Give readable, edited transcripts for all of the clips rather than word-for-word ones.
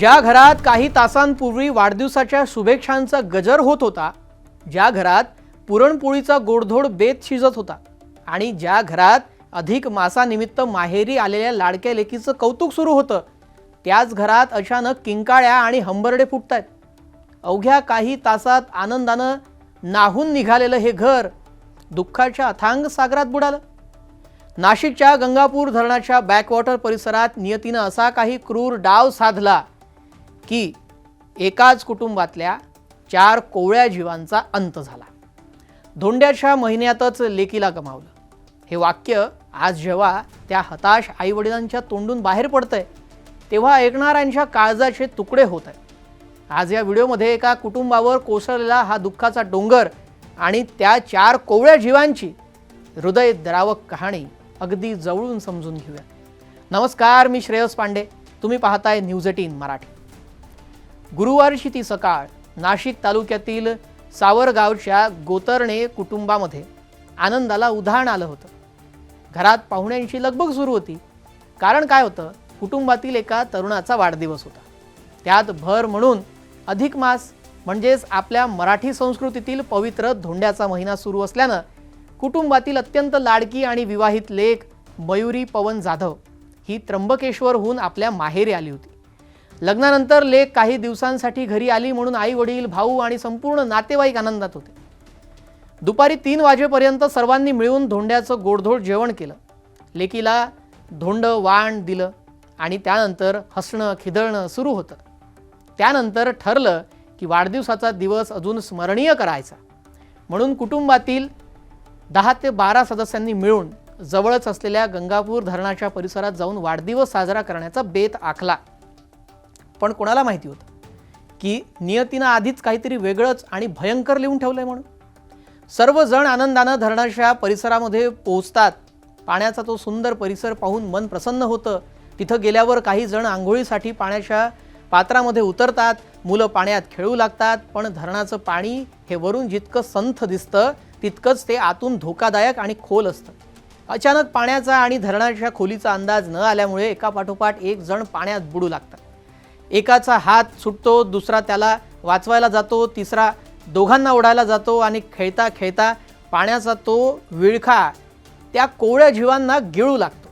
ज्या घरात काही तासांपूर्वी वाढदिवसाच्या शुभेच्छांचा गजर होत होता, ज्या घरात पुरणपोळीचा गोडधोड बेत शिजत होता आणि ज्या घरात अधिक मासानिमित्त माहेरी आलेल्या लाडक्या लेकीचं कौतुक सुरू होतं, त्याच घरात अचानक किंकाळ्या आणि हंबरडे फुटतायत। अवघ्या काही तासात आनंदानं नाहून निघालेलं हे घर दुःखाच्या अथांग सागरात बुडालं। नाशिकच्या गंगापूर धरणाच्या बॅकवॉटर परिसरात नियतीनं असा काही क्रूर डाव साधला की एकाच कुटुंबातल्या 4 कोवळ्या जीवांचा अंत झाला। धोंड्याच्या महिन्यातच लेकीला गमावलं, हे वाक्य आज जेव्हा त्या हताश आईवडिलांच्या तोंडून बाहेर पडतंय तेव्हा ऐकणाऱ्यांच्या काळजाचे तुकडे होत आहेत। आज या व्हिडिओमध्ये एका कुटुंबावर कोसळलेला हा दुःखाचा डोंगर आणि त्या 4 कोवळ्या जीवांची हृदयद्रावक कहाणी अगदी जवळून समजून घेऊया। नमस्कार, मी श्रेयस पांडे, तुम्ही पाहताय न्यूज 18 मराठी। गुरुवारची ती सकाळ नाशिक तालुक्यातील सावरगावच्या गोतरणे कुटुंबामध्ये आनंदाला उधाण आलं होतं। घरात पाहुण्यांची लगबग सुरू होती। कारण काय होतं, कुटुंबातील एका तरुणाचा वाढदिवस होता। त्यात भर म्हणून अधिक मास म्हणजेच आपल्या मराठी संस्कृतीतील पवित्र धोंड्याचा महिना सुरू असल्यानं कुटुंबातील अत्यंत लाडकी आणि विवाहित लेक मयुरी पवन जाधव ही त्र्यंबकेश्वरहून आपल्या माहेरी आली होती। लग्नानंतर लेक काही दिवसांसाठी घरी आली म्हणून आई वडील, भाऊ आणि संपूर्ण नातेवाईक आनंदात होते। दुपारी 3 वाजेपर्यंत सर्वांनी मिळून धोंड्याचं गोडधोड जेवण केलं। लेकीला धोंड वाण दिलं आणि त्यानंतर हसणं खिदळणं सुरू होतं। त्यानंतर ठरलं की वाढदिवसाचा दिवस अजून स्मरणीय करायचा म्हणून कुटुंबातील 10 ते 12 सदस्यांनी मिळून जवळच असलेल्या गंगापूर धरणाच्या परिसरात जाऊन वाढदिवस साजरा करण्याचा बेत आखला। पण कोणाला माहिती होतं की नियतीनं आधीच काहीतरी वेगळंच आणि भयंकर लिहून ठेवलंय म्हणून। सर्वजण आनंदानं धरणाच्या परिसरामध्ये पोहोचतात। पाण्याचा तो सुंदर परिसर पाहून मन प्रसन्न होतं। तिथं गेल्यावर काही जण आंघोळीसाठी पाण्याच्या पात्रामध्ये उतरतात, मुलं पाण्यात खेळू लागतात। पण धरणाचं पाणी हे वरून जितकं संथ दिसतं तितकंच ते आतून धोकादायक आणि खोल असतं। अचानक पाण्याचा आणि धरणाच्या खोलीचा अंदाज न आल्यामुळे एकापाठोपाठ एक जण पाण्यात बुडू लागतात। एकाचा हात सुटतो, दुसरा त्याला वाचवायला जातो, तिसरा दोघांना ओढायला जातो आणि खेळता खेळता पाण्याचा तो विळखा त्या कोवळ्या जीवांना गिळू लागतो।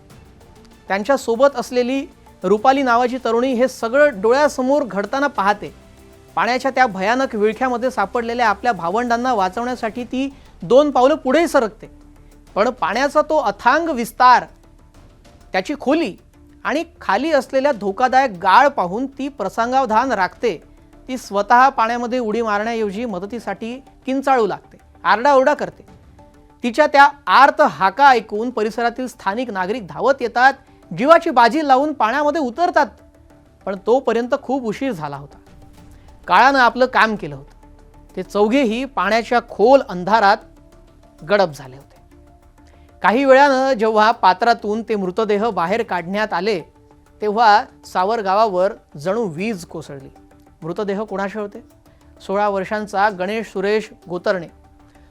त्यांच्या सोबत असलेली रुपाली नावाची तरुणी हे सगळं डोळ्यासमोर घडताना पाहते। पाण्याच्या त्या भयानक विळख्यामध्ये सापडलेल्या आपल्या भावंडांना वाचवण्यासाठी ती 2 पावलं पुढे सरकते। पण पाण्याचा तो अथांग विस्तार, त्याची खोली आणि खाली असलेल्या धोकादायक गाळ पाहून ती प्रसंगावधान राखते। ती स्वतः पाण्यामध्ये उडी मारण्याऐवजी मदतीसाठी किंचाळू लागते, आरडाओरडा करते। तिच्या त्या आर्त हाका ऐकून परिसरातील स्थानिक नागरिक धावत येतात, जीवाची बाजी लावून पाण्यामध्ये उतरतात। पण तोपर्यंत खूप उशीर झाला होता। काळानं आपलं काम केलं होतं। ते चौघेही पाण्याच्या खोल अंधारात गडप झाले होते। काही वेळानं जेव्हा पात्रातून ते मृतदेह बाहेर काढण्यात आले तेव्हा सावरगावावर जणू वीज कोसळली। मृतदेह कोणाचे होते? 16 वर्षांचा गणेश सुरेश गोतरणे,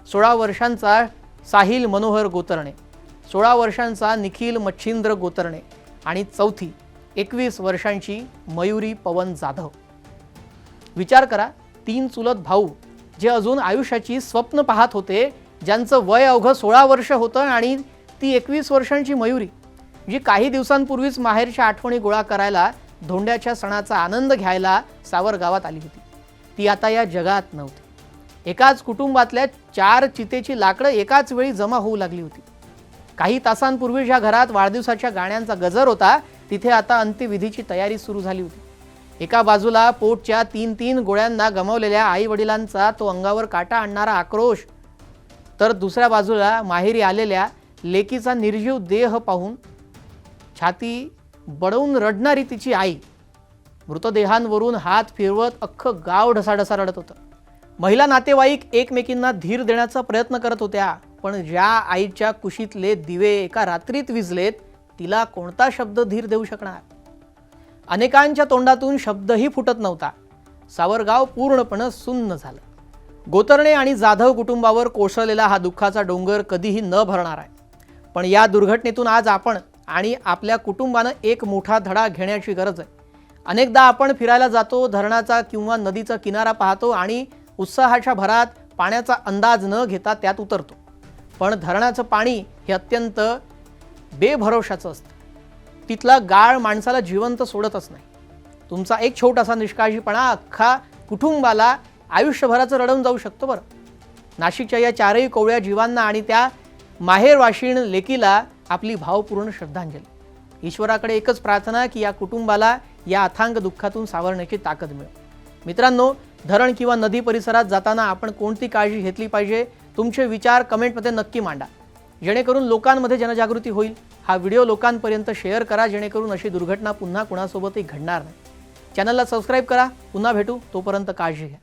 16 वर्षांचा साहिल मनोहर गोतरणे, 16 वर्षांचा निखिल मच्छिंद्र गोतरणे आणि चौथी 21 वर्षांची मयुरी पवन जाधव। विचार करा, 3 चुलत भाऊ जे अजून आयुष्याची स्वप्न पाहत होते, ज्यांचं वय अवघं 16 वर्ष होतं आणि ती 21 वर्षांची मयुरी जी काही दिवसांपूर्वीच माहेरच्या आठवणी गोळा करायला, धोंड्याच्या सणाचा आनंद घ्यायला सावरगावात आली होती, ती आता या जगात नव्हती। एकाच कुटुंबातल्या 4 चितेची लाकडं एकाच वेळी जमा होऊ लागली होती। काही तासांपूर्वी ज्या घरात वाढदिवसाच्या गाण्यांचा गजर होता तिथे आता अंत्यविधीची तयारी सुरू झाली होती। एका बाजूला पोटच्या 3-3 गोळ्यांना गमावलेल्या आई वडिलांचा तो अंगावर काटा आणणारा आक्रोश, तर दुसऱ्या बाजूला माहेरी आलेल्या लेकीचा निर्जीव देह पाहून छाती बडवून रडणारी तिची आई। मृतदेहांवरून हात फिरवत अख्खं गाव ढसाढसा रडत होतं। महिला नातेवाईक एकमेकींना धीर देण्याचा प्रयत्न करत होत्या, पण ज्या आईच्या कुशीतले दिवे एका रात्रीत विझलेत तिला कोणता शब्द धीर देऊ शकणार? अनेकांच्या तोंडातून शब्दही फुटत नव्हता। सावरगाव पूर्णपणे सुन्न झालं। गोतरणे आणि जाधव कुटुंबावर कोसळलेला हा दुःखाचा डोंगर कधीही न भरणार आहे। पण या दुर्घटनेतून आज आपण आणि आपल्या कुटुंबानं एक मोठा धडा घेण्याची गरज आहे। अनेकदा आपण फिरायला जातो, धरणाचा किंवा नदीचा किनारा पाहतो आणि उत्साहाच्या भरात पाण्याचा अंदाज न घेता त्यात उतरतो. पण धरणाचं पाणी हे अत्यंत बेभरोशाचं असतं. तिथला गाळ माणसाला जिवंत सोडतच नाही. तुमचा एक छोटासा निष्काळजीपणा अख्खा कुटुंबाला आयुष्यभराचं रडवून जाऊ शकतो बरं. नाशिकच्या या चारही कोवळ्या जीवांना आणि त्या माहेरवाशीण लेकीला आपली भावपूर्ण श्रद्धांजली. ईश्वराकडे एकच प्रार्थना की या कुटुंबाला या अथांग दुःखातून सावरण्याची ताकद मिळो. मित्रांनो, धरण किंवा नदी परिसरात जाताना आपण कोणती काळजी घेतली पाहिजे? तुमचे विचार कमेंटमध्ये नक्की मांडा, जेणेकरून लोकांमध्ये जनजागृती होईल. हा व्हिडिओ लोकांपर्यंत शेअर करा, जेणेकरून अशी दुर्घटना पुन्हा कुणासोबतही घडणार नाही. चॅनलला सबस्क्राईब करा. पुन्हा भेटू, तोपर्यंत काळजी घ्या.